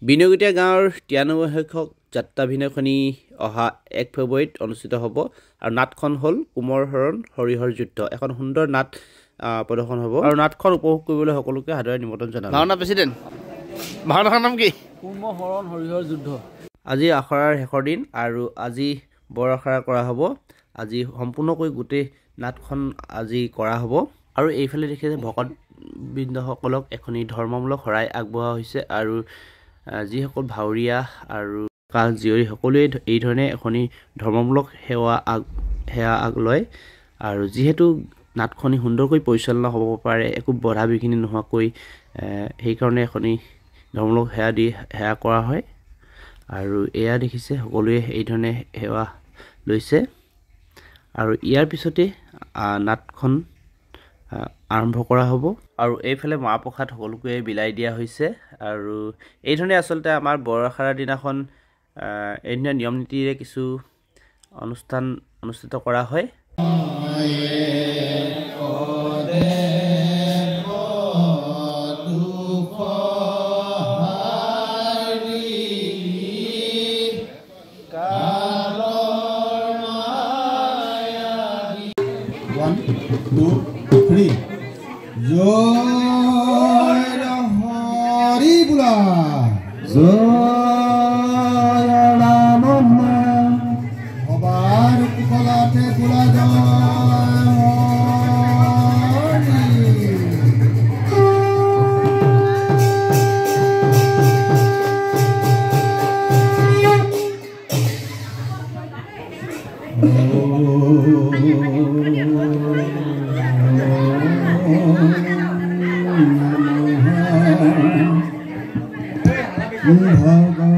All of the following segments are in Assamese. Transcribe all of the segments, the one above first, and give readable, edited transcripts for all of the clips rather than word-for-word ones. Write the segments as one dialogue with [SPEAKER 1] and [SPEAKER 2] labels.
[SPEAKER 1] বিনগীয়া গাঁৱৰ 93 সংখ্যক যাত্ৰাভিনয়খনি অহা 1 ফেব্ৰুৱাৰীত অনুষ্ঠিত হ'ব আৰু নাটখন হ'ল কুমৰ হৰণ হৰিহৰ যুদ্ধ। এখন সুন্দৰ নাট প্ৰদৰ্শন হ'ব আৰু নাটখন উপভোগ কৰিবলৈ সকলোকে হাৰ্দৰে নিমন্ত্ৰণ জনালোঁ। ভাওনা প্ৰেচিডেণ্ট, ভাওনাখনৰ নাম কি?
[SPEAKER 2] কুমৰ হৰণ হৰিহৰ যুদ্ধ।
[SPEAKER 1] আজি আখৰাৰ শেষৰ দিন আৰু আজি বৰ আখৰা কৰা হ'ব। আজি সম্পূৰ্ণকৈ গোটেই নাটখন আজি কৰা হ'ব আৰু এইফালে দেখিছে ভকতবৃন্দসকলক এখনি ধৰ্মমূলক শৰাই আগবঢ়োৱা হৈছে আৰু যিসকল ভাৱৰীয়া আৰু কাজ জীয়ৰী সকলোৱে এই ধৰণে এখনি ধৰ্মমূলক সেৱা আগলয় আৰু যিহেতু নাটখনি সুন্দৰকৈ পৰিচালনা হ'ব পাৰে একো বাধা বিঘিনি নোহোৱাকৈ সেইকাৰণে এখনি ধৰ্মমূলক সেৱা কৰা হয় আৰু এয়া দেখিছে সকলোৱে এই ধৰণে সেৱা লৈছে আৰু ইয়াৰ পিছতে নাটখন আৰম্ভ কৰা হ'ব আৰু এইফালে মাহ প্ৰসাদ সকলোকে বিলাই দিয়া হৈছে আৰু এই ধৰণে আচলতে আমাৰ বৰ আখৰাৰ দিনাখন এই ধৰণে নিয়ম নীতিৰে কিছু অনুষ্ঠান অনুষ্ঠিত কৰা হয়।
[SPEAKER 3] One, two, three. Joy Hari Bula. Joy Ramama. Hobar Kupalate Bula Bhagavate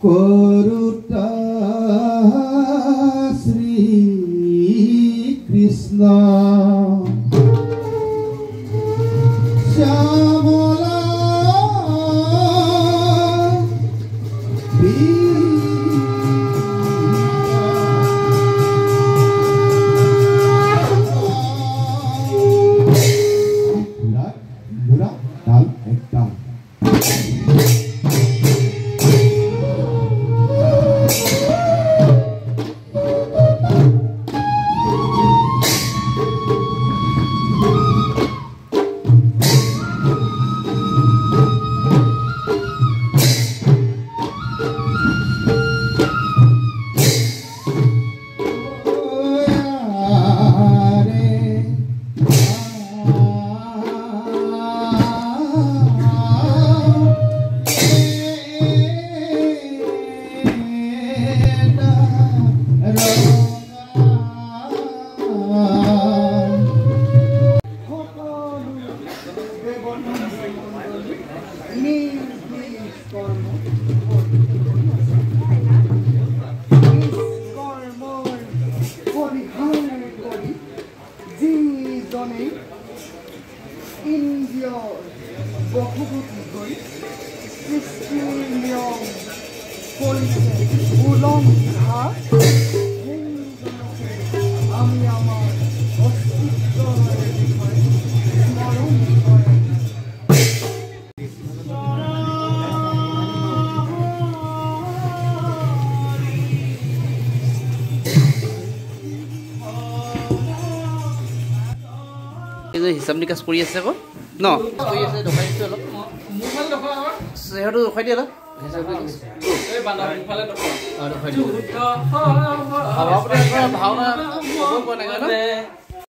[SPEAKER 3] Koruta Sri Krishna Shyamala Bura Tal Ekdam
[SPEAKER 1] হিচাপ নিকাচ কৰি আছে আকৌ ন কৰি আছে দেখাই দিছোঁ অলপ চেহেৰাটো দেখাই দিয়ে অলপ ভাওনা